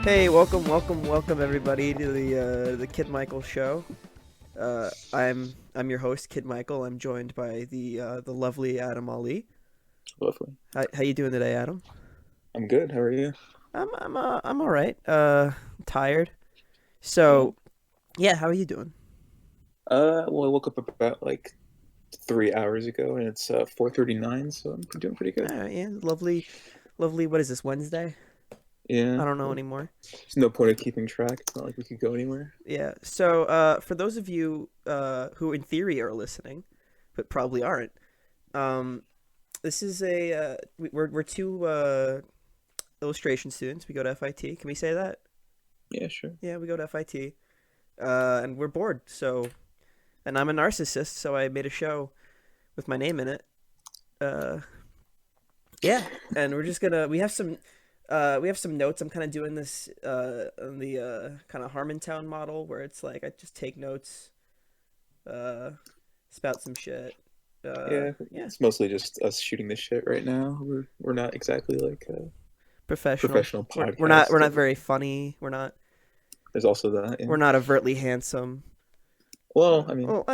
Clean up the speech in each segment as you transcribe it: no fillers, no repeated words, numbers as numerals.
Hey, welcome everybody to the Kid Michael show. I'm your host, Kid Michael. I'm joined by the lovely Adam Aly. Lovely. How you doing today, Adam? I'm good. How are you? I'm all right. Tired. Yeah. So yeah, how are you doing? Well, I woke up about like 3 hours ago, and it's 4:39, so I'm doing pretty good. Yeah, lovely, lovely. What is this, Wednesday? Yeah. I don't know Well, anymore. there's no point of keeping track. It's not like we could go anywhere. Yeah. So for those of you who in theory are listening, but probably aren't, um, this is we're two illustration students. We go to FIT. Can we say that? Yeah, sure. Yeah, we go to FIT. And we're bored. So, and I'm a narcissist, so I made a show with my name in it. Uh, yeah, and we're just gonna. We have some notes. I'm kind of doing this on the kind of Harmontown model, where it's like I just take notes, uh, spout some shit. Yeah, Yeah, it's mostly just us shooting the shit right now. We're not exactly like professional. professional We're not podcasters. very funny. There's also that. Yeah. We're not overtly handsome. Well, I mean, Well,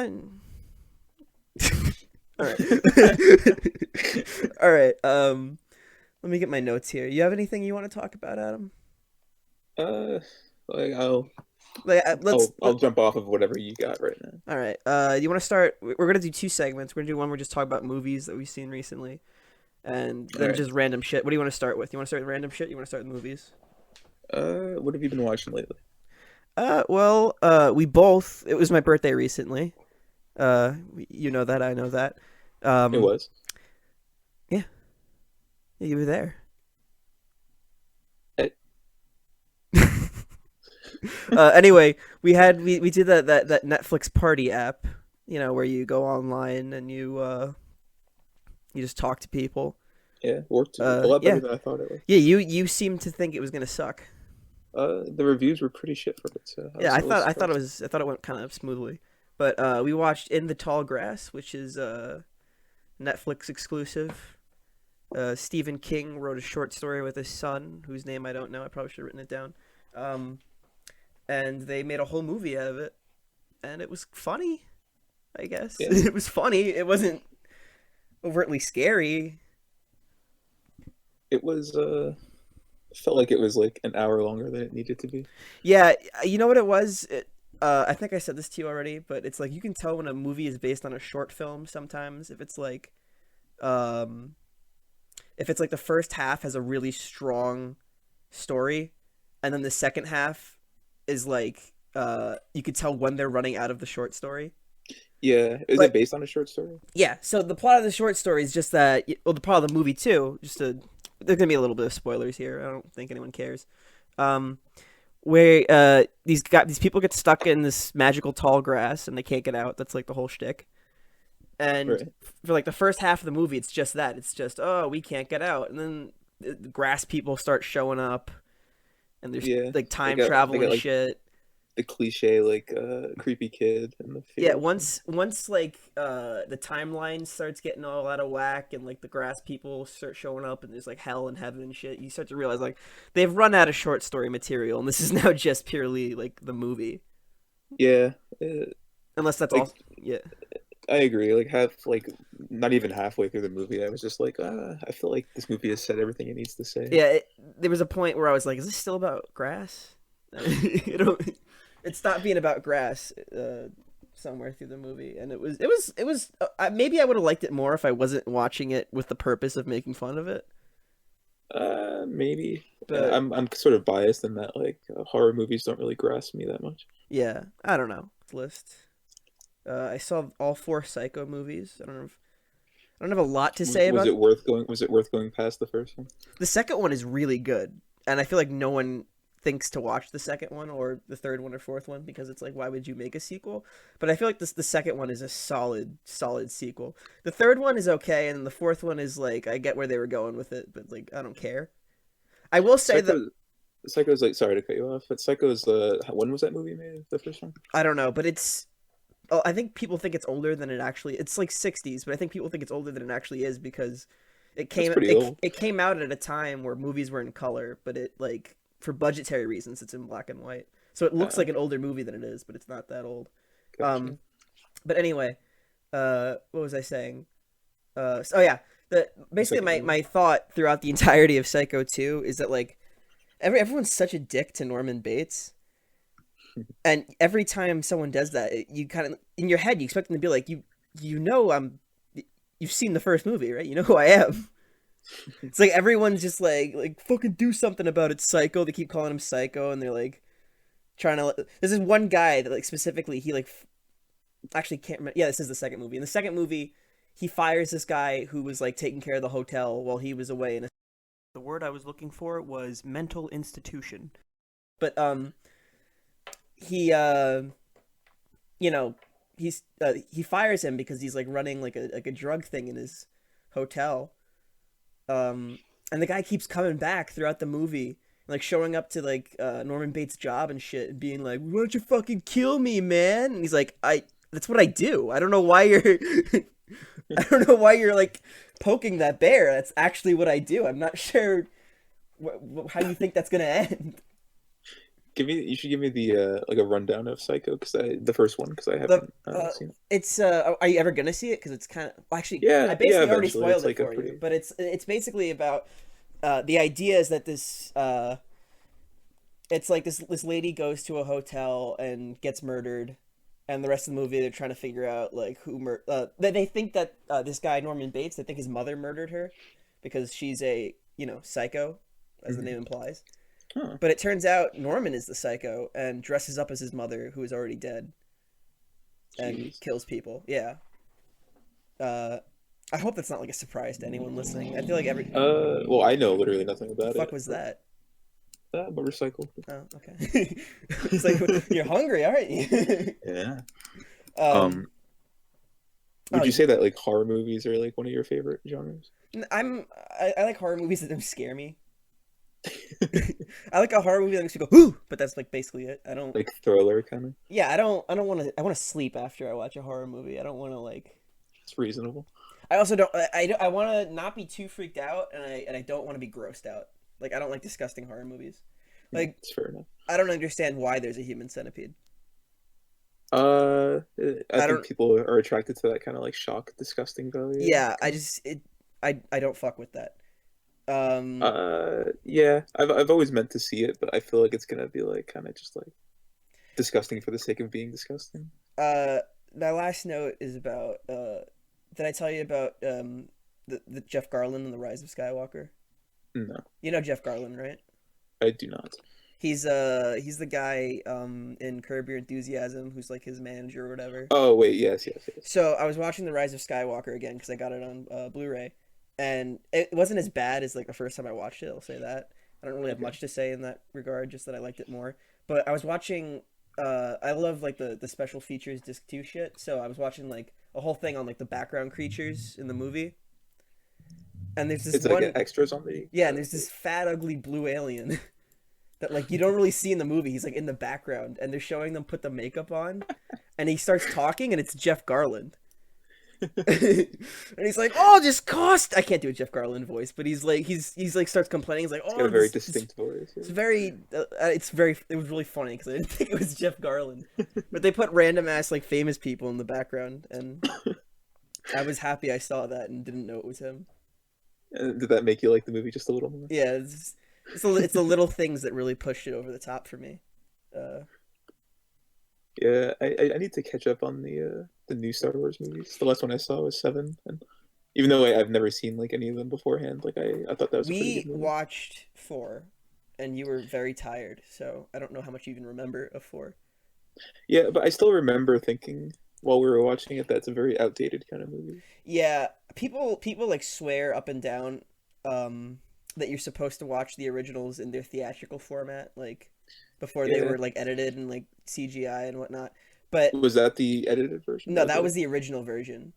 all right. All right. Let me get my notes here. You have anything you want to talk about, Adam? uh, like I'll Like, I'll I'll jump off of whatever you got right now. all right. You want to start? We're gonna do two segments. We're gonna do one where we just talk about movies that we've seen recently, and All then right. just random shit. What do you want to start with? You want to start with random shit? You want to start with movies? What have you been watching lately? We both. It was my birthday recently. You know that. I know that. It Um, was. yeah, you were there. Eh, Anyway, we did that Netflix party app, where you go online and you just talk to people. Yeah, worked a lot better Yeah, than I thought it would. yeah. You seemed to think it was gonna suck. The reviews were pretty shit for it, so Yeah, I was surprised. I thought it went kind of smoothly. But we watched In the Tall Grass, which is Netflix exclusive. Stephen King wrote a short story with his son, whose name I don't know. I probably should have written it down. Um, and they made a whole movie out of it, and it was funny. I guess Yeah, it was funny. It wasn't overtly scary. it was. Felt like it was like an hour longer than it needed to be. Yeah, you know what it was? I think I said this to you already, but it's like you can tell when a movie is based on a short film sometimes um, if it's like the first half has a really strong story, and then the second half is like you could tell when they're running out of the short story. Yeah, is it But based on a short story? yeah, so the plot of the short story is just that. Well, the plot of the movie too. There's gonna be a little bit of spoilers here. I don't think anyone cares. Um, where these people get stuck in this magical tall grass and they can't get out. That's like the whole shtick. And Right. for like the first half of the movie, it's just that. It's just, oh, we can't get out, and then the grass people start showing up, and there's Yeah, like they time got they travel got and like shit. the cliche like creepy kid in the Yeah, field. once like the timeline starts getting all out of whack and like the grass people start showing up and there's like hell and heaven and shit, you start to realize like they've run out of short story material and this is now just purely like the movie. Yeah, Unless that's like all. Yeah. I agree. Like half, like not even halfway through the movie, I was just like, I feel like this movie has said everything it needs to say. Yeah, there was a point where I was like, is this still about grass? you know, it stopped being about grass somewhere through the movie, and it was maybe I would have liked it more if I wasn't watching it with the purpose of making fun of it. Maybe. But I'm sort of biased in that like horror movies don't really grasp me that much. yeah, I don't know. List. I saw all four Psycho movies. I don't have a lot to say Was about it worth going? Was it worth going past the first one? the second one. Is really good, and I feel like no one thinks to watch the second one or the third one or fourth one because it's like why would you make a sequel? But I feel like the second one is a solid sequel. The third one is okay, and the fourth one is like I get where they were going with it, but like I don't care. I will say that Psycho, Psycho's like sorry to cut you off, but Psycho's when was that movie made? The first one? I don't know, but it's. Oh, I think people think it's older than it actually. It's like '60s, but I think people think it's older than it actually is because That's pretty old. it came out at a time where movies were in color, but it like for budgetary reasons, it's in black and white. So it looks like an Okay, older movie than it is, but it's not that old. gotcha. But anyway, what was I saying? Oh yeah, The basically second my movie. thought throughout the entirety of Psycho 2 is that like everyone's such a dick to Norman Bates, and every time someone does that, you kind of in your head you expect them to be like you know you've seen the first movie, right? You know who I am. It's like everyone's just like fucking do something about it, Psycho. They keep calling him Psycho, and they're like trying to. There's this one guy that like specifically he like actually can't remember. Yeah, this is the second movie. In the second movie, he fires this guy who was like taking care of the hotel while he was away. And the word I was looking for was mental institution. But he you know he fires him because he's like running like a drug thing in his hotel. And the guy keeps coming back throughout the movie, like showing up to like Norman Bates' job and shit, and being like, "Why don't you fucking kill me, man?" And he's like, "I that's what I do. I don't know why you're I don't know why you're like poking that bear. That's actually what I do. I'm not sure how you think that's gonna end." You should give me the like a rundown of Psycho because the first one because I The haven't seen it. it's Are you ever gonna see it? Because it's kind of actually I Yeah, yeah, basically already eventually. spoiled It's it like a for you, pretty. but it's basically about the idea is that this it's like this lady goes to a hotel and gets murdered, and the rest of the movie they're trying to figure out like they think that this guy Norman Bates, they think his mother murdered her because she's a psycho, as the Mhm. name implies. Huh, But it turns out Norman is the psycho and dresses up as his mother, who is already dead, and jeez. kills people. Yeah. Uh, I hope that's not like a surprise to anyone listening. I feel like every Well, I know literally nothing the about fuck it, was but that? motorcycle. Oh, okay. It's like you're hungry, aren't you? Yeah. um. Um, Oh, would you say that like horror movies are like one of your favorite genres? I like horror movies that don't scare me. I like a horror movie that makes me go "Whoo," but that's like basically it. I don't. Like thriller kind of? Yeah, I don't want to. I want to sleep after I watch a horror movie. I don't want to like. It's reasonable. I also don't. I want to not be too freaked out, and I don't want to be grossed out. Like I don't like disgusting horror movies. Mm, Like it's fair enough. I don't understand why there's a human centipede. I I think don't. people are attracted to that kind of like shock, disgusting value. Yeah, I just it. I don't fuck with that. Um. Yeah, I've always meant to see it, but I feel like it's gonna be like kind of just like disgusting for the sake of being disgusting. Uh. My last note is about. Did I tell you about the Jeff Garlin and the Rise of Skywalker? No, You know Jeff Garlin, right? I do not. He's the guy in Curb Your Enthusiasm who's like his manager or whatever. Oh wait, yes, yes, yes. So I was watching The Rise of Skywalker again because I got it on Blu-ray, and it wasn't as bad as like the first time I watched it. I'll say that. I don't really have Okay. much to say in that regard, just that I liked it more. But I was watching. I love like the special features disc two shit. So I was watching like a whole thing on like the background creatures in the movie, and there's this It's like one. extras on the. Yeah, and there's this fat ugly blue alien that like you don't really see in the movie. He's like in the background, and they're showing them put the makeup on, and he starts talking, and it's Jeff Garland. And he's like, "Oh, just cost." I can't do a Jeff Garland voice, but he's like starts complaining. He's like, It's got "Oh, a very this distinct voice. it's very it was really funny because I didn't think it was Jeff Garland, but they put random ass like famous people in the background, and I was happy I saw that and didn't know it was him. Did that make you like the movie just a little more? Yeah, it's the little things that really pushed it over the top for me. Uh, Yeah, I need to catch up on the new Star Wars movies. The last one I saw was Seven, and even though I've never seen like any of them beforehand, like I thought that was a pretty we good movie. watched four, and you were very tired, so I don't know how much you even remember of four. Yeah, but I still remember thinking while we were watching it that's a very outdated kind of movie. Yeah, people like swear up and down that you're supposed to watch the originals in their theatrical format, like before they Yeah, were like edited and like CGI and whatnot. But was that the edited version no, or that the? was the original version.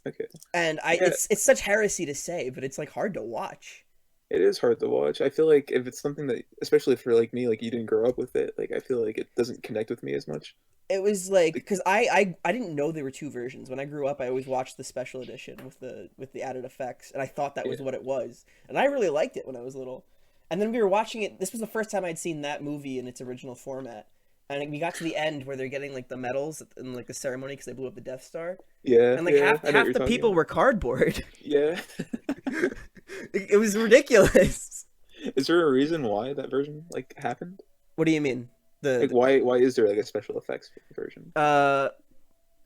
Okay, And yeah, it's such heresy to say, but it's like hard to watch. it is hard to watch. I feel like if it's something that, especially for like me, like you didn't grow up with it, like I feel like it doesn't connect with me as much. It was like Like, because I didn't know there were two versions. When I grew up, I always watched the special edition with the added effects, and I thought that was yeah, what it was. And I really liked it when I was little. And then we were watching it. This was the first time I'd seen that movie in its original format. And we got to the end where they're getting like the medals in like the ceremony because they blew up the Death Star. Yeah, And like yeah, half I know what half you're the talking people about. were cardboard. Yeah. It was ridiculous. Is there a reason why that version like happened? What do you mean? Like why is there like a special effects version?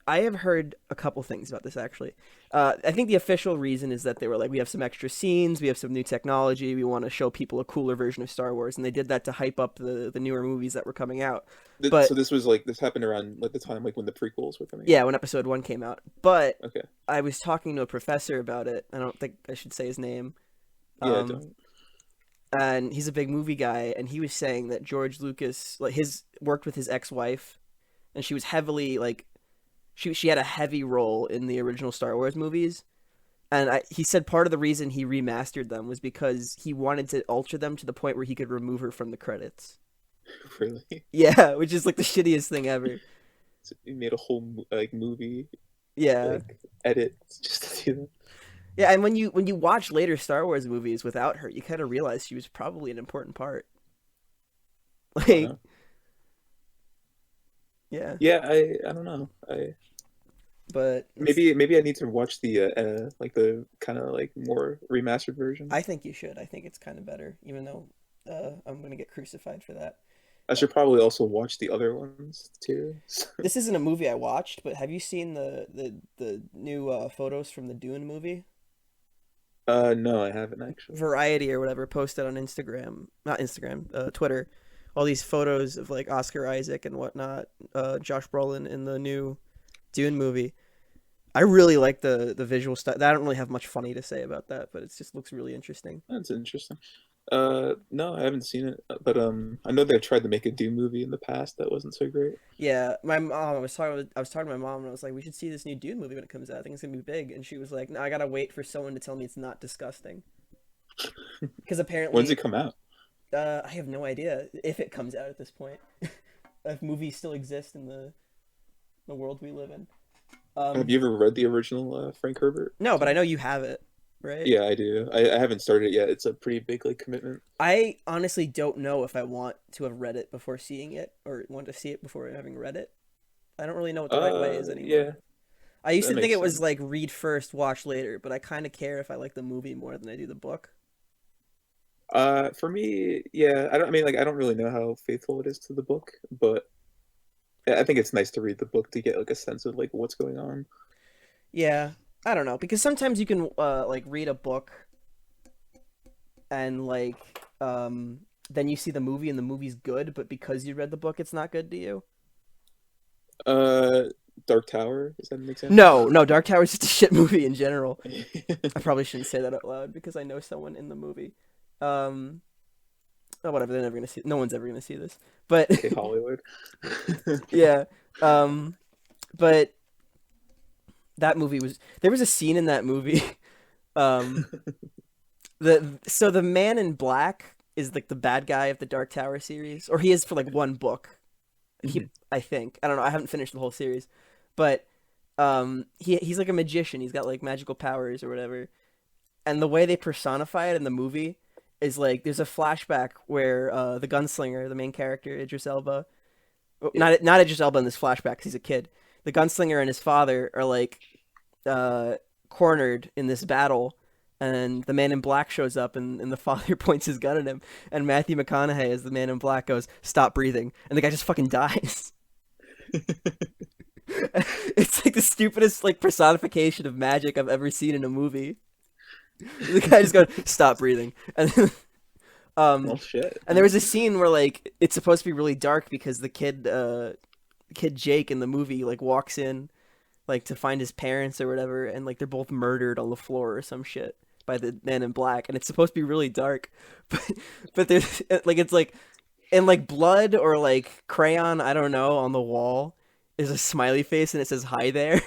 I have heard a couple things about this actually. I think the official reason is that they were like, we have some extra scenes, we have some new technology, we want to show people a cooler version of Star Wars, and they did that to hype up the newer movies that were coming out. But So this was like this happened around like the time like when the prequels were coming yeah, out. when Episode 1 came out. But Okay. I was talking to a professor about it. I don't think I should say his name. Yeah, don't. And he's a big movie guy, and he was saying that George Lucas like his worked with his ex-wife, and she was heavily like she had a heavy role in the original Star Wars movies. And he said part of the reason he remastered them was because he wanted to alter them to the point where he could remove her from the credits. Really? Yeah, which is like the shittiest thing ever. So you made a whole like movie Yeah. like edit just to do that. Yeah, and when you watch later Star Wars movies without her, you kind of realize she was probably an important part. Like, Wow. yeah. Yeah, I don't know. But Maybe I need to watch the like the kind of like more remastered version. I think you should. I think it's kind of better, even though I'm gonna get crucified for that. I should probably also watch the other ones too. This isn't a movie I watched, but have you seen the new photos from the Dune movie? No, I haven't actually. Variety or whatever posted on Instagram, not Instagram, Twitter, all these photos of like Oscar Isaac and whatnot, Josh Brolin in the new Dune movie. I really like the visual stuff. I don't really have much funny to say about that, but it just looks really interesting. That's interesting. No, I haven't seen it, but I know they tried to make a Doom movie in the past that wasn't so great. Yeah, my mom. I was talking to my mom, and I was like, "We should see this new Dune movie when it comes out. I think it's gonna be big." And she was like, "No, I gotta wait for someone to tell me it's not disgusting." Because apparently, When's it come out? I have no idea if it comes out at this point. If movies still exist in the world we live in. Have you ever read the original Frank Herbert? No, but I know you have it, right? Yeah, I do. I haven't started it yet. It's a pretty big like commitment. I honestly don't know if I want to have read it before seeing it, or want to see it before having read it. I don't really know what the right way is anymore. Yeah, I used that to think makes it was sense. like read first, watch later, but I kind of care if I like the movie more than I do the book. For me, yeah, I don't. I mean, like, I don't really know how faithful it is to the book, but I think it's nice to read the book to get like a sense of like what's going on. Yeah, I don't know because sometimes you can like read a book and like then you see the movie and the movie's good, but because you read the book, it's not good to you. Uh, Dark Tower, is that an example? No, Dark Tower is just a shit movie in general. I probably shouldn't say that out loud because I know someone in the movie. Oh, whatever. They're never gonna see. No one's ever gonna see this. But Okay, Hollywood. yeah. But that movie was. There was a scene in that movie. Um, the Man in Black is like the bad guy of the Dark Tower series, or he is for like one book. I think I don't know. I haven't finished the whole series, but he's like a magician. He's got like magical powers or whatever. And the way they personify it in the movie is like there's a flashback where the gunslinger, the main character, Idris Elba, not Idris Elba in this flashback 'cause he's a kid. The gunslinger and his father are like cornered in this battle, and the Man in Black shows up, and the father points his gun at him, and Matthew McConaughey as the Man in Black goes, "Stop breathing," and the guy just fucking dies. It's like the stupidest like personification of magic I've ever seen in a movie. The guy just goes, "Stop breathing," and Oh shit. and there was a scene where like it's supposed to be really dark because the kid Jake in the movie like walks in like to find his parents or whatever, and like they're both murdered on the floor or some shit by the Man in Black, and it's supposed to be really dark, but there's like it's like in like blood or like crayon, I don't know, on the wall is a smiley face and it says "Hi there."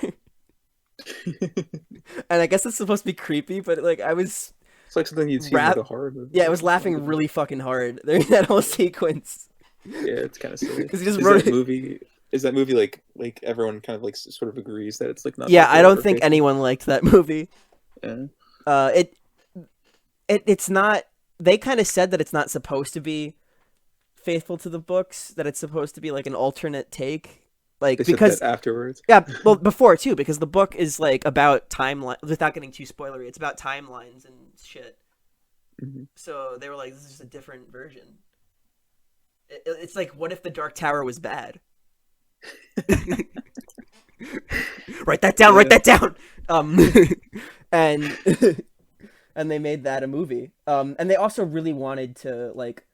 And I guess it's supposed to be creepy, but like I was It's like something you'd see in like a horror movie. yeah, I was laughing really fucking hard during that whole sequence. Yeah, it's kind of silly. Because he just Is wrote that it. movie? Is that movie like everyone kind of like sort of agrees that it's like not? Yeah, that I good don't or think faithful? anyone liked that movie. Yeah. It's not they kind of said that it's not supposed to be faithful to the books, that it's supposed to be like an alternate take, like They said that because afterwards. yeah, well before too, because the book is like about timeline without getting too spoilery. It's about timelines and shit. Hmm. So they were like, this is just a different version. It's like, what if the Dark Tower was bad? Write that down. Write Yeah. that down. And and they made that a movie. And they also really wanted to like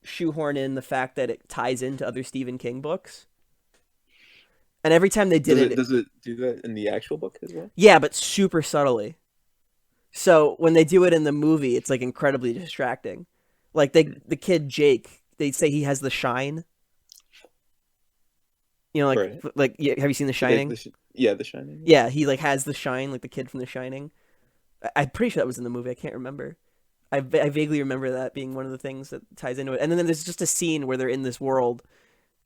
shoehorn in the fact that it ties into other Stephen King books. And every time they did Does it do that in the actual book as well? yeah, but super subtly. So when they do it in the movie, it's like incredibly distracting. Like the kid Jake, they say he has the shine. You know, Right. have you seen The Yeah, Shining? yeah, The Shining. Yeah, he like has the shine, like the kid from The Shining. I'm pretty sure that was in the movie. I can't remember. I vaguely remember that being one of the things that ties into it. And then there's just a scene where they're in this world,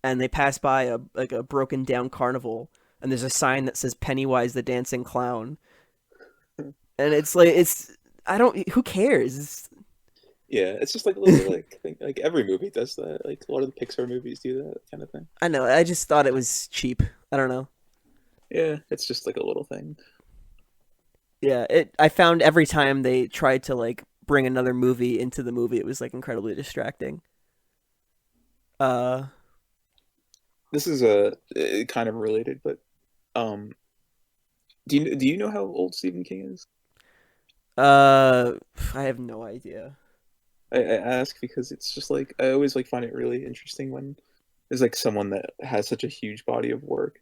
and they pass by a broken down carnival, and there's a sign that says Pennywise the Dancing Clown, and it's like I don't who cares? Yeah, it's just like a little like thing, like every movie does that. Like a lot of the Pixar movies do that kind of thing. I know. I just thought it was cheap. I don't know. Yeah, it's just like a little thing. Yeah, I found every time they tried to like bring another movie into the movie, it was like incredibly distracting. Uh, This is a kind of related, but um, do you know how old Stephen King is? uh, I have no idea. I ask because it's just like I always like find it really interesting when there's like someone that has such a huge body of work,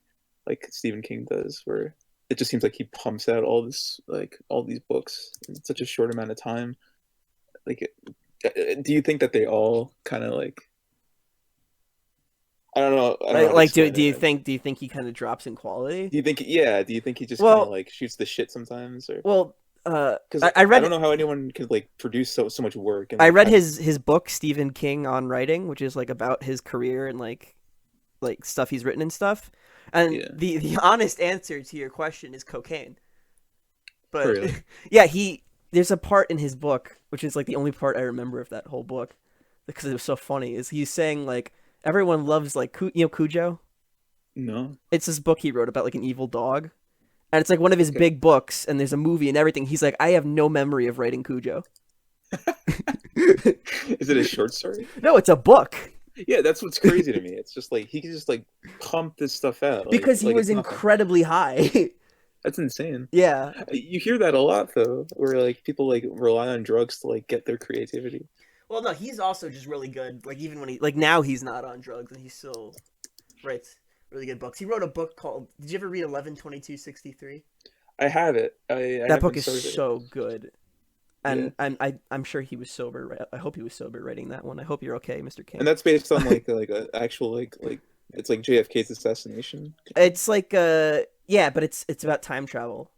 like Stephen King does, where it just seems like he pumps out all this like all these books in such a short amount of time. Like, do you think that they all kind of like I don't know how to Like, explain it. do you think he kind of drops in quality? Do you think yeah? Do you think he just kind of Well, like shoots the shit sometimes, or well, because I I read don't know how anyone could like produce so much work and I like read have his book Stephen King on writing, which is like about his career and like stuff he's written and stuff. And yeah, the honest answer to your question is cocaine. But really. yeah, he there's a part in his book which is like the only part I remember of that whole book because it was so funny. Is he's saying like everyone loves like Cujo. No, It's this book he wrote about like an evil dog, and it's like one of his okay. big books. And there's a movie and everything. He's like, I have no memory of writing Cujo. Is it a short story? No, it's a book Yeah, that's what's crazy to me. It's just like he can just like pump this stuff out because he like was it's nothing. incredibly high. That's insane. Yeah. You hear that a lot though, where like people like rely on drugs to like get their creativity. Well, no, he's also just really good. Like even when he like now he's not on drugs and he still writes really good books. He wrote a book called. Did you ever read 11/22/63? I have it. I That book haven't is started it. so good. Yeah, And I'm sure he was sober. I hope he was sober writing that one. I hope you're okay, Mr. and King. that's based on like a actual like it's like JFK's assassination. It's like yeah, but it's about time travel.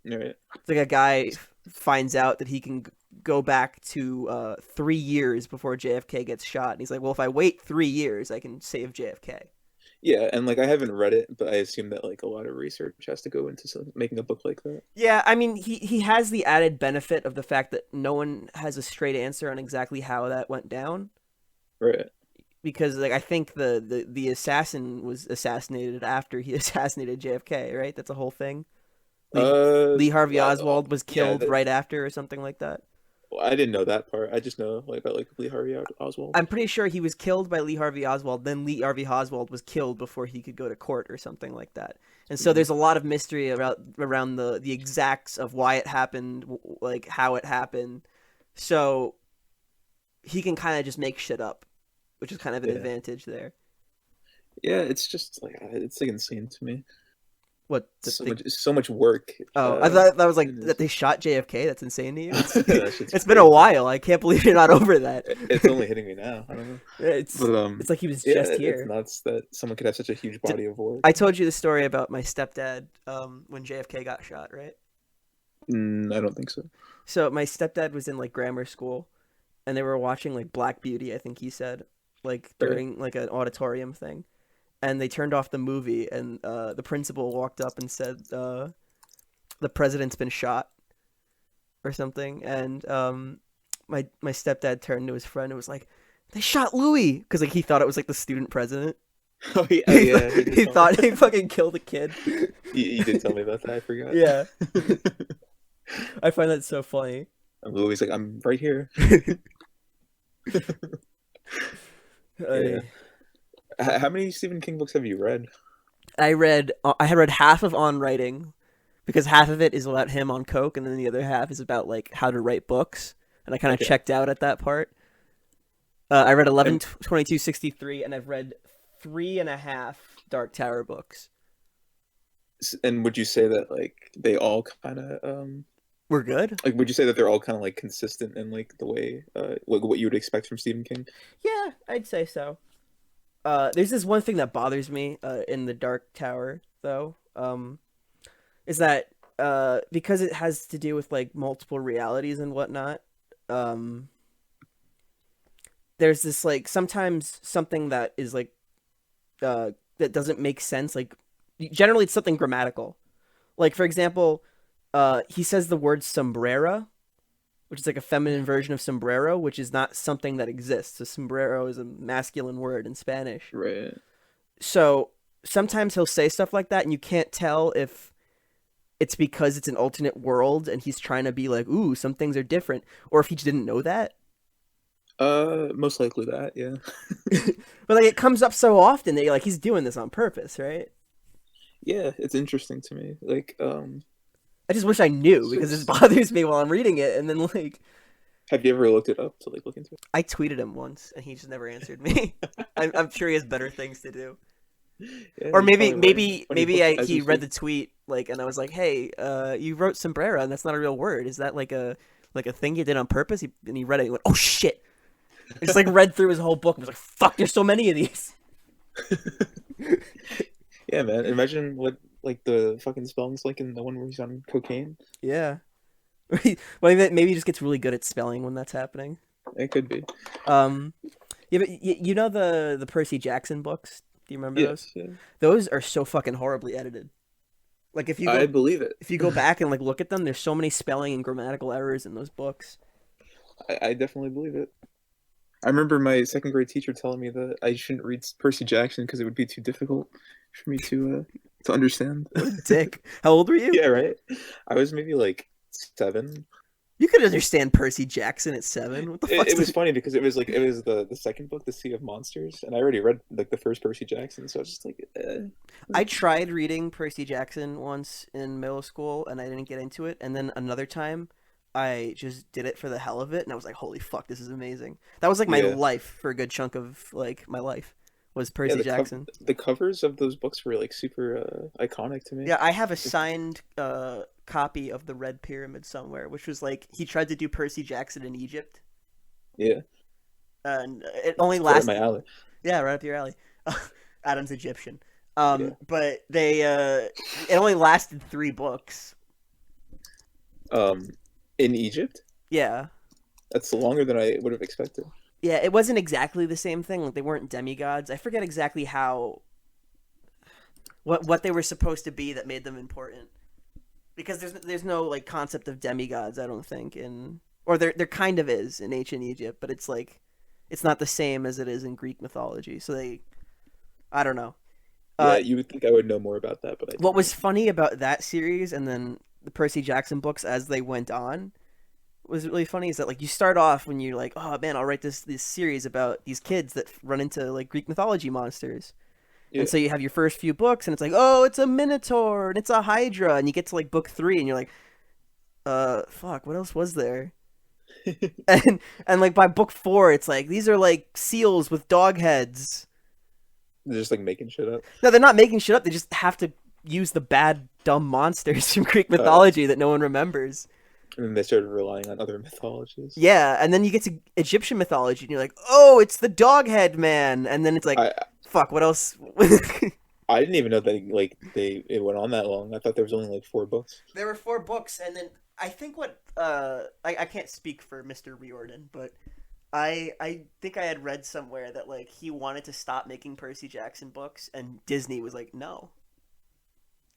Right. It's like a guy finds out that he can go back to 3 years before JFK gets shot, and he's like, well, if I wait 3 years, I can save JFK. Yeah, and like I haven't read it, but I assume that like a lot of research has to go into making a book like that. Yeah, I mean, he has the added benefit of the fact that no one has a straight answer on exactly how that went down. Right. Because like I think the assassin was assassinated after he assassinated JFK, right? That's a whole thing. Lee Lee Harvey Oswald was Yeah, killed right after, or something like that. well, I didn't know that part. I just know like about like Lee Harvey Oswald. I'm pretty sure he was killed by Lee Harvey Oswald. Then Lee Harvey Oswald was killed before he could go to court, or something like that. And so Mhm. there's a lot of mystery around the exacts of why it happened, like how it happened. So he can kind of just make shit up, which is kind of an Yeah, advantage there. yeah. It's just like it's like insane to me. What the So thing? so much work. Oh, I thought that was like In that this. they shot JFK. That's insane to you. That shit's It's been a crazy. while. I can't believe you're not over that. It's only hitting me now. I don't know. it's But it's like he was yeah, just it's here. nuts that someone could have such a huge body of work. I told you the story about my stepdad when JFK got shot, right? I don't think so. So my stepdad was in like grammar school, and they were watching like Black Beauty, I think he said, like Right. during like an auditorium thing, and they turned off the movie, and the principal walked up and said, "The president's been shot," or something, and my stepdad turned to his friend and was like, "They shot Louis," because like he thought it was like the student president. Oh yeah, oh, yeah. He did He tell me. thought he fucking killed a kid. You did tell me about that. I forgot. Yeah, I find that so funny. I'm always like, I'm right here. Yeah. How many Stephen King books have you read? I had read half of On Writing, because half of it is about him on coke, and then the other half is about like how to write books. And I kind of Okay. checked out at that part. I read 11, And 22, 63, and I've read 3.5 Dark Tower books. and would you say that like they all kind of We're good. like would you say that they're all kind of like consistent in like the way like what you would expect from Stephen King? Yeah, I'd say so. There's this one thing that bothers me in the Dark Tower, though, is that because it has to do with like multiple realities and whatnot. Um, there's this like sometimes something that is like that doesn't make sense. Like generally, it's something grammatical. Like for example, he says the word sombrera, which is like a feminine version of sombrero, which is not something that exists. So sombrero is a masculine word in Spanish. Right. So sometimes he'll say stuff like that, and you can't tell if it's because it's an alternate world and he's trying to be like, ooh, some things are different, or if he just didn't know that. Most likely that, yeah. But like it comes up so often that you're like, he's doing this on purpose, right? Yeah, it's interesting to me. Like, I just wish I knew, because this since bothers me while I'm reading it, and then like have you ever looked it up to like look into I tweeted him once and he just never answered me. I'm sure he has better things to do. it? Yeah, Or he's maybe probably writing maybe funny maybe books I, as we he read the speak. tweet like, and I was like, hey, you wrote sombrero and that's not a real word. Is that like a thing you did on purpose? And he read it and he went, oh shit. He just like read through his whole book and was like, fuck, there's so many of these. Yeah, man. Imagine what like the fucking spelling's like in the one where he's on cocaine. Yeah. Well, maybe he just gets really good at spelling when that's happening. It could be. Um, yeah, but you know the Percy Jackson books? Do you remember those? Yes, yeah. Those are so fucking horribly edited. Like I believe it. if you go back and like look at them, there's so many spelling and grammatical errors in those books. I definitely believe it. I remember my second grade teacher telling me that I shouldn't read Percy Jackson because it would be too difficult for me to understand. What a dick. How old were you? Yeah, right. I was maybe like 7. You could understand Percy Jackson at 7. What the fuck's It was this? funny because it was the second book, The Sea of Monsters, and I already read like the first Percy Jackson, so I was just like, I tried reading Percy Jackson once in middle school and I didn't get into it. And then another time I just did it for the hell of it and I was like, holy fuck, this is amazing. That was like my yeah, life for a good chunk of like my life was yeah. Percy Jackson. The covers of those books were like super iconic to me. Yeah, I have a signed copy of the Red Pyramid somewhere, which was like he tried to do Percy Jackson in Egypt, Yeah, and it only it's right up my lasted. alley. Yeah, right up your alley. Adam's Egyptian. Yeah. But they it only lasted 3 books. Um, in Egypt, Yeah, that's longer than I would have expected. yeah, it wasn't exactly the same thing. Like they weren't demigods. I forget exactly how what they were supposed to be that made them important. Because there's no like concept of demigods, I don't think, in or there kind of is in ancient Egypt, but it's like it's not the same as it is in Greek mythology. So they, I don't know. Yeah, Uh, you would think I would know more about that, but I what don't. was funny about that series and then the Percy Jackson books as they went on was really funny is that like you start off when you're like, oh man, I'll write this series about these kids that run into like Greek mythology monsters. Yeah, And so you have your first few books, and it's like, oh, it's a minotaur, and it's a hydra, and you get to like book 3, and you're like, fuck, what else was there? And like by book 4, it's like these are like seals with dog heads. they're just like making shit up. No, they're not making shit up. They just have to use the bad, dumb monsters from Greek mythology that no one remembers. And then they started relying on other mythologies. Yeah, and then you get to Egyptian mythology, and you're like, oh, it's the dog head man, and then it's like, I fuck, what else? I didn't even know that like it went on that long. I thought there was only like 4 books. There were 4 books, and then I think what I can't speak for Mr. Riordan, but I think I had read somewhere that like he wanted to stop making Percy Jackson books, and Disney was like no,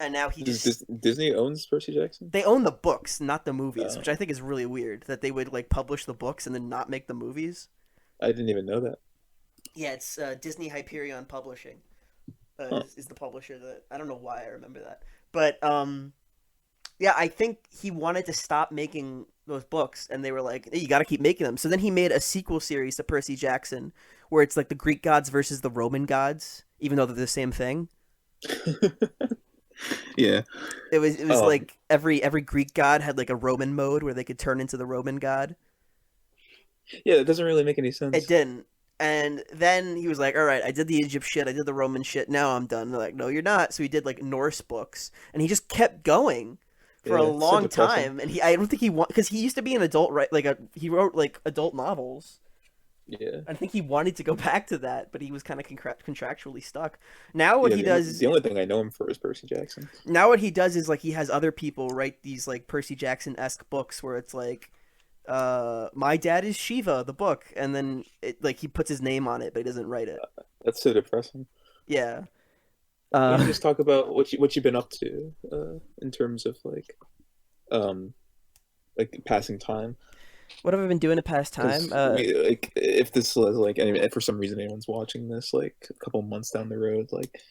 and now he Does just Disney owns Percy Jackson? they own the books, not the movies, Uh, which I think is really weird that they would like publish the books and then not make the movies. I didn't even know that. Yeah, it's Disney Hyperion Publishing Huh. is the publisher. That I don't know why I remember that, but yeah, I think he wanted to stop making those books, and they were like, hey, "You got to keep making them." So then he made a sequel series to Percy Jackson, where it's like the Greek gods versus the Roman gods, even though they're the same thing. Yeah. It was Um. like every Greek god had like a Roman mode where they could turn into the Roman god. Yeah, it doesn't really make any It sense. didn't. And then he was like, "All right, I did the Egypt shit, I did the Roman shit. Now I'm done." And they're like, "No, you're not." So he did like Norse books, and he just kept going for a Yeah, it's so long depressing. time. And I don't think he because he used to be an adult, right? He wrote like adult novels. Yeah. I think he wanted to go back to that, but he was kind of contractually stuck. Now what Yeah. he does, The only thing I know him for is Percy Jackson. is like he has other people write these like Percy Jackson esque books where it's like my dad is Shiva, the book, and then like he puts his name on it, but he doesn't write it. That's so depressing. Yeah. Why don't you Uh, just talk about what you've been up to in terms of um like passing time? what have I been doing to pass time? Because we like if this was like any if for some reason anyone's watching this like a couple months down the road, like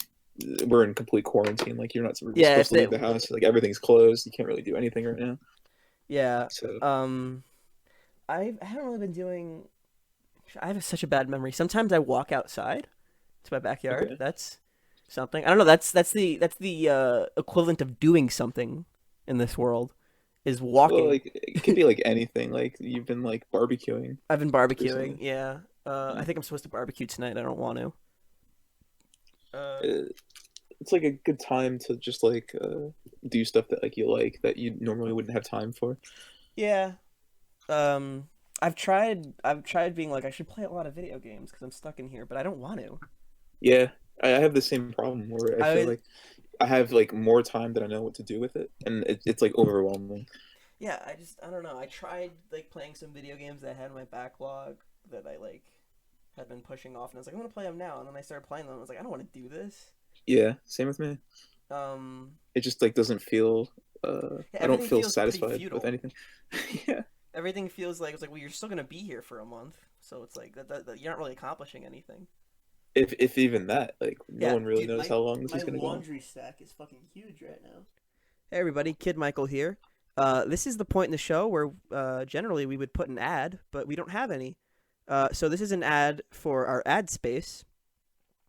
we're in complete quarantine. Like you're not really Yeah, if supposed to they, leave the house. Like everything's closed. You can't really do anything right now. yeah. So Um, I haven't really been doing. I have such a bad memory. Sometimes I walk outside to my backyard. okay. That's something. I don't know. That's the equivalent of doing something in this world is Well, walking. like it could be like anything. Like you've been like barbecuing I've been barbecuing. recently. Yeah. I Uh, think I'm supposed to barbecue tonight. I don't want to. Uh, it's like a good time to just do stuff that like you like that you normally wouldn't have time for. yeah. Um, I've tried being like I should play a lot of video games because I'm stuck in here, but I don't want to. Yeah, I have the same problem where I I feel was like I have like more time than I know what to do with it, and it's like overwhelming. Yeah, I don't know. I tried like playing some video games that I had in my backlog that I like had been pushing off, and I was like, I'm gonna play them now. And then I started playing them. And I was like, I don't want to do this. Yeah, same with me. Um, It just like doesn't feel. yeah, I don't everything feel feels pretty satisfied with futile. anything. Yeah, Everything feels like it's like, well, you're still gonna be here for a month, so it's like that you're not really accomplishing anything. if even that, like no Yeah, one really dude, knows my how long this my is gonna go on. laundry stack is fucking huge right now. Hey everybody, Kid Michael here. This is the point in the show where generally we would put an ad, but we don't have any. So this is an ad for our ad space.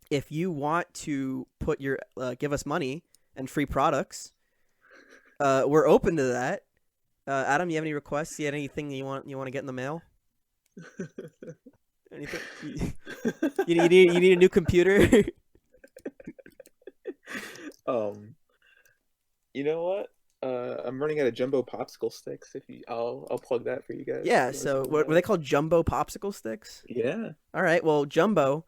If you want to give us money and free products, we're open to that. Adam, you have any requests? You have anything you want to get in the mail? Anything? You need a new computer? um, you know what? I'm running out of jumbo popsicle sticks. If you, I'll plug that for you guys. If Yeah. you want to So send me what were they that. called? Jumbo popsicle sticks? Yeah. All right. Well, Jumbo,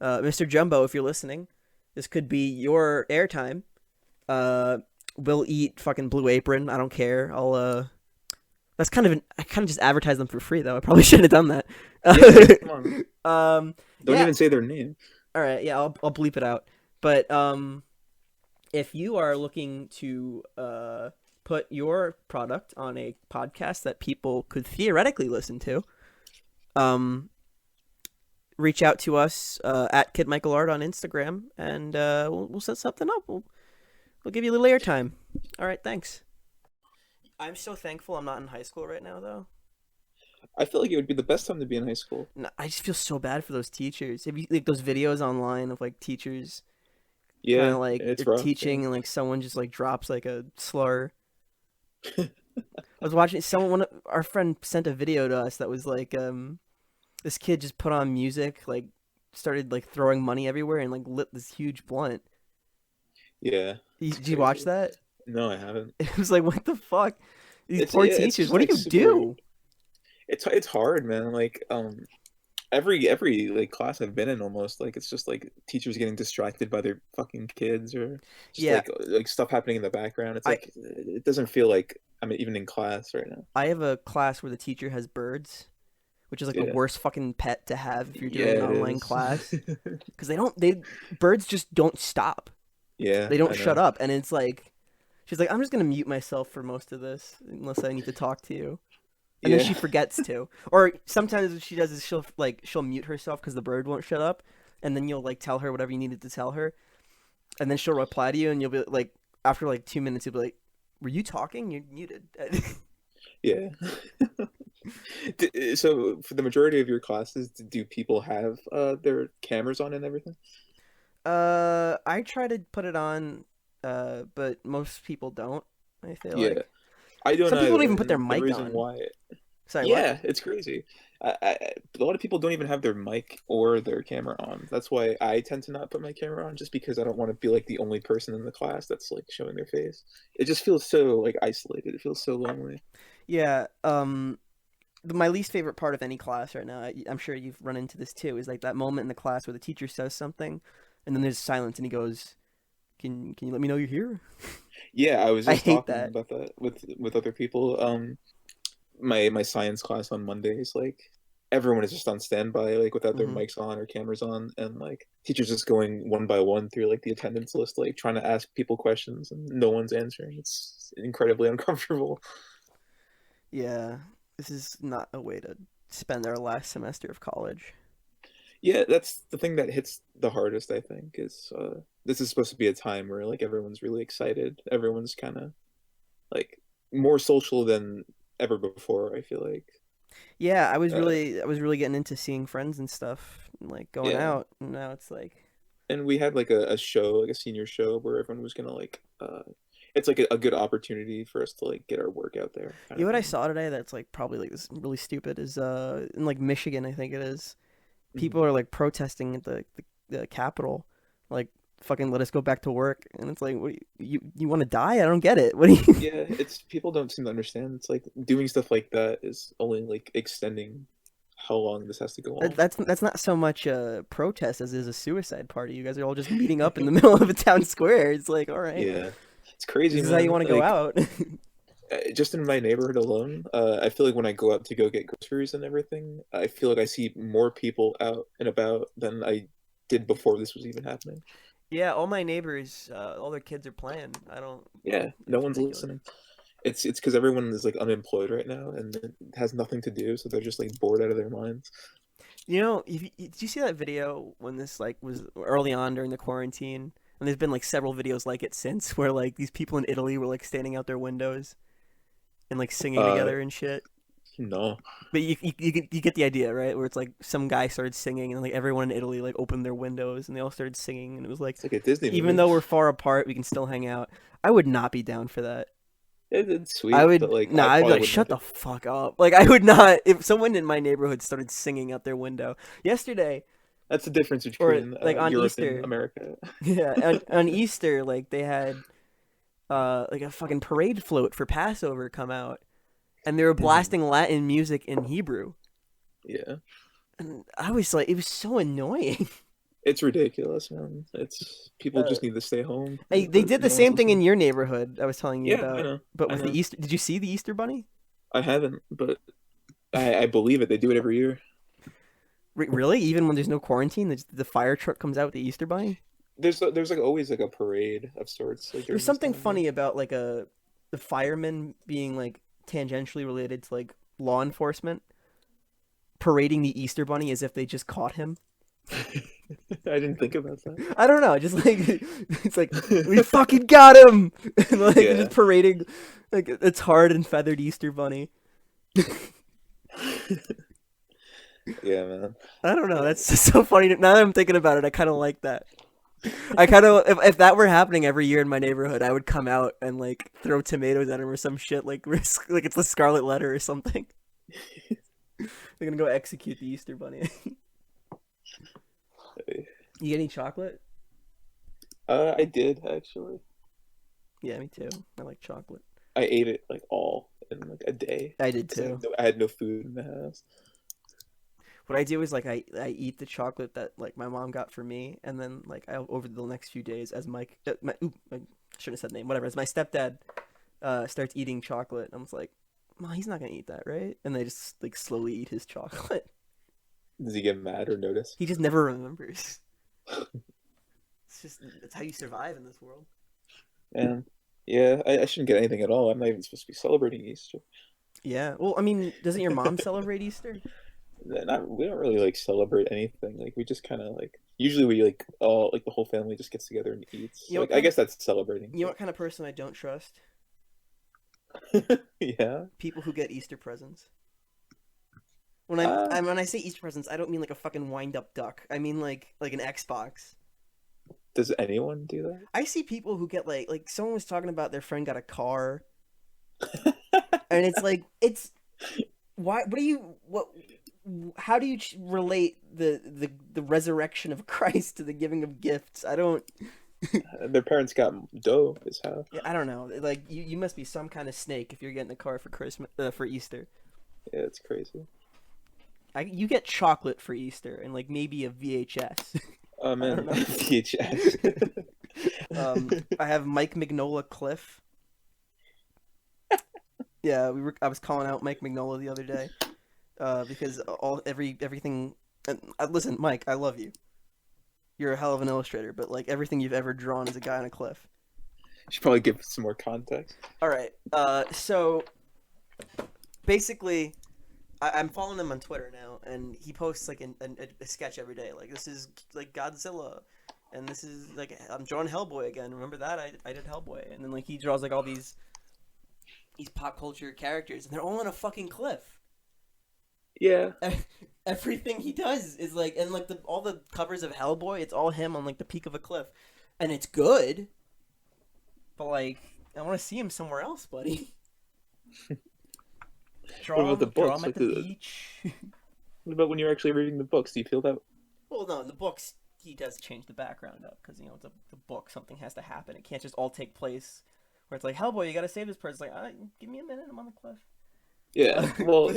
Mr. Jumbo, if you're listening, this could be your airtime. Uh, we'll eat fucking Blue Apron. I don't care. That's I kind of just advertised them for free though. I probably shouldn't have done Yeah. Come on. that. Don't Yeah. even say their name. All right. Yeah. I'll bleep it out. But if you are looking to put your product on a podcast that people could theoretically listen to, um, reach out to us at Kid Michael Art on Instagram, and we'll set something up. We'll give you a little airtime. All right, thanks. I'm so thankful I'm not in high school right now, though. I feel like it would be the best time to be in high school. No, I just feel so bad for those teachers. Have you like those videos online of like teachers kind Yeah, of like it's they're rough. Yeah. teaching and like someone just like drops like a slur. I was watching our friend sent a video to us that was like this kid just put on music like started like throwing money everywhere and like lit this huge blunt. Yeah, it's Did you watch crazy. that? No, I haven't. It was like, what the fuck? These It's poor yeah, it's teachers. just What do like you super. do? It's hard, man. Like every like class I've been in almost like it's just like teachers getting distracted by their fucking kids or just Yeah, like stuff happening in the background. It's I like it doesn't feel like I'm even in class right now. I have a class where the teacher has birds, which is like the Yeah. worst fucking pet to have if you're doing Yeah, an it online is. class because they birds just don't stop. Yeah, They don't I shut know. up, and it's like she's like, I'm just gonna mute myself for most of this unless I need to talk to you. And then Yeah, she forgets to. Or sometimes what she does is she'll mute herself because the bird won't shut up, and then you'll like tell her whatever you needed to tell her, and then she'll reply to you, and you'll be like, after like 2 minutes, you'll be like, "Were you talking? You're muted." yeah. So for the majority of your classes, do people have their cameras on and everything? I try to put it on, but most people don't. I feel Yeah, like I don't some people don't either, even put their and the mic reason on. why, Sorry, what? yeah, it's crazy. A lot of people don't even have their mic or their camera on. That's why I tend to not put my camera on, just because I don't want to be like the only person in the class that's like showing their face. It just feels so like isolated. It feels so lonely. Yeah. My least favorite part of any class right now, I'm sure you've run into this too, is like that moment in the class where the teacher says something, and then there's silence, and he goes, "Can you let me know you're here?" Yeah, I was I just hate talking that. about that with other people. My science class on Mondays, like everyone is just on standby, like without their Hmm. mics on or cameras on, and like teachers just going one by one through like the attendance list, like trying to ask people questions and no one's answering. It's incredibly uncomfortable. Yeah, this is not a way to spend our last semester of college. Yeah, that's the thing that hits the hardest, I think, is this is supposed to be a time where like everyone's really excited. Everyone's kind of like more social than ever before, I feel like. Yeah, Uh, I was really getting into seeing friends and stuff, and, like going yeah. out. And now it's like, And we had like a show, like a senior show where everyone was gonna like it's like a good opportunity for us to like get our work out there kind you know of what I thing. saw today? That's like probably like this really stupid is in like Michigan, I think it is. Mhm. People are like protesting at the Capitol, like fucking let us go back to work, and it's like, what, you want to die? I don't get it. What do you? Yeah, it's people don't seem to understand. It's like doing stuff like that is only like extending how long this has to go on. That's not so much a protest as it is a suicide party. You guys are all just meeting up in the middle of a town square. It's like, all right, Yeah. It's crazy, this is how you man. want to go Like out. just in my neighborhood alone, I feel like when I go out to go get groceries and everything, I feel like I see more people out and about than I did before this was even happening. Yeah, all my neighbors, all their kids are playing. I don't. Yeah, no It's one's ridiculous. listening. It's because everyone is like unemployed right now and it has nothing to do, so they're just like bored out of their minds. You know, did you see that video when this like was early on during the quarantine? And there's been like several videos like it since, where like these people in Italy were like standing out their windows and like singing Uh, together and shit. no, But you get the idea, right? Where it's like some guy started singing and like everyone in Italy like opened their windows and they all started singing and it was like, it's like a Disney even movie. though we're far apart, we can still hang out. I would not be down for that. It's I sweet, but would like nah. I I'd be probably like, wouldn't shut want the to. fuck up. Like I would not if someone in my neighborhood started singing out their window yesterday That's the difference or between like on Europe and Easter. America. Yeah, on Easter, like they had like a fucking parade float for Passover come out, and they were Mhm. blasting Latin music in Hebrew, Yeah, and I was like, it was so annoying. it's ridiculous, man. It's people Uh, just need to stay home, they but did the no one's same thing in listening. your neighborhood. I was telling you Yeah, about, but I with the know. Easter. Did you see the Easter bunny? I haven't, but I believe it. They do it every year. Really? Even when there's no quarantine, the fire truck comes out with the Easter bunny. There's like always like a parade of sorts like There's during this something time. Yeah. funny about like the firemen being like tangentially related to like law enforcement parading the Easter bunny as if they just caught him. I didn't think about that. I don't know, just like it's like we fucking got him, and like they're Yeah. just parading like it's hard and feathered Easter bunny. Yeah, man. I don't know. Uh, That's just so funny. Now that I'm thinking about it, I kind of like that. I kind of if that were happening every year in my neighborhood, I would come out and like throw tomatoes at him or some shit like risk like it's the Scarlet Letter or something. They're gonna go execute the Easter bunny. You get any chocolate? I did actually. Yeah, me too. I like chocolate. I ate it like all in like a day I did because too. I had no food in the house. What I do is like I eat the chocolate that like my mom got for me, and then like I over the next few days as I shouldn't have said name, whatever, as my stepdad starts eating chocolate, I'm just like, "Mom, he's not gonna eat that, right?" And they just like slowly eat his chocolate. Does he get mad or notice? He just never remembers. It's it's how you survive in this world. And yeah, I shouldn't get anything at all. I'm not even supposed to be celebrating Easter. Yeah. Well, I mean, doesn't your mom celebrate Easter? We don't really like celebrate anything. Like we just kind of like usually we like all like the whole family just gets together and eats. You know Like I guess that's celebrating. You know what kind of person I don't trust? Yeah. People who get Easter presents. When I say Easter presents, I don't mean like a fucking wind up duck. I mean like an Xbox. Does anyone do that? I see people who get like someone was talking about their friend got a car, and it's like why? How do you relate the resurrection of Christ to the giving of gifts? I don't. Their parents got dough. Is how. Yeah, I don't know. Like you must be some kind of snake if you're getting a car for Christmas for Easter. Yeah, it's crazy. You get chocolate for Easter and like maybe a VHS. Oh man, VHS. I have Mike Mignola Cliff. Yeah, I was calling out Mike Mignola the other day because everything. Listen, Mike, I love you. You're a hell of an illustrator, but like everything you've ever drawn is a guy on a cliff. You should probably give some more context. All right. So basically, I'm following him on Twitter now, and he posts like a sketch every day. Like this is like Godzilla, and this is like I'm drawing Hellboy again. Remember that I did Hellboy, and then like he draws like all these pop culture characters, and they're all on a fucking cliff. Yeah. Everything he does is like, and like all the covers of Hellboy, it's all him on like the peak of a cliff, and it's good. But like, I want to see him somewhere else, buddy. Draw him at the beach. What about when you're actually reading the books? Do you feel that? Well, no, in the books he does change the background up because it's a book. Something has to happen. It can't just all take place where it's like Hellboy, you got to save this person. It's like, give me a minute, I'm on the cliff. Yeah. Well,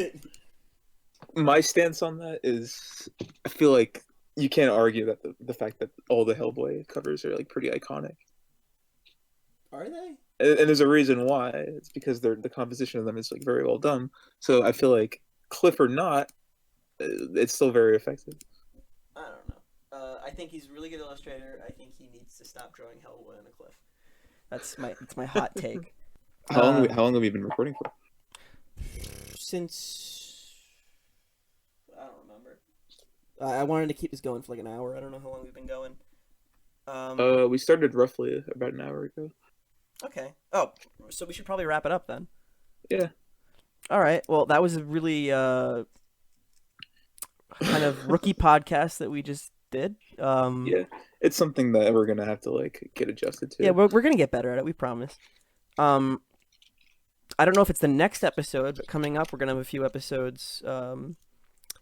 my stance on that is, I feel like you can't argue that the fact that all the Hellboy covers are like pretty iconic. Are they? And there's a reason why. It's because the composition of them is like very well done. So I feel like cliff or not, it's still very effective. I don't know. I think he's a really good illustrator. I think he needs to stop drawing Hellboy on a cliff. That's my hot take. How long have you been recording for? Since I don't remember. I wanted to keep this going for like an hour. I don't know how long we've been going. We started roughly about an hour ago. Okay. Oh, so we should probably wrap it up then. Yeah. All right. Well, that was a really kind of rookie podcast that we just did. Yeah, it's something that we're gonna have to like get adjusted to. Yeah, we're gonna get better at it. We promise. I don't know if it's the next episode, but coming up, we're gonna have a few episodes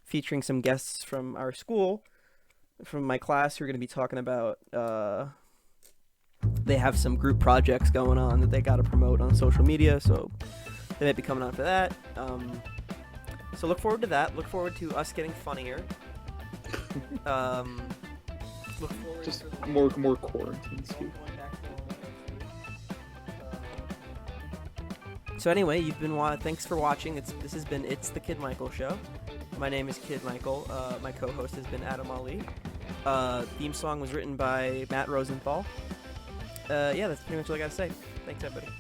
featuring some guests from our school, from my class, who are gonna be talking about. They have some group projects going on that they got to promote on social media, so they might be coming on for that. So look forward to that. Look forward to us getting funnier. Look forward just to more quarantine speak. So anyway, thanks for watching. This has been It's the Kid Michael Show. My name is Kid Michael. My co-host has been Adam Aly. Theme song was written by Matt Rosenthal. Yeah, that's pretty much all I gotta say. Thanks, everybody.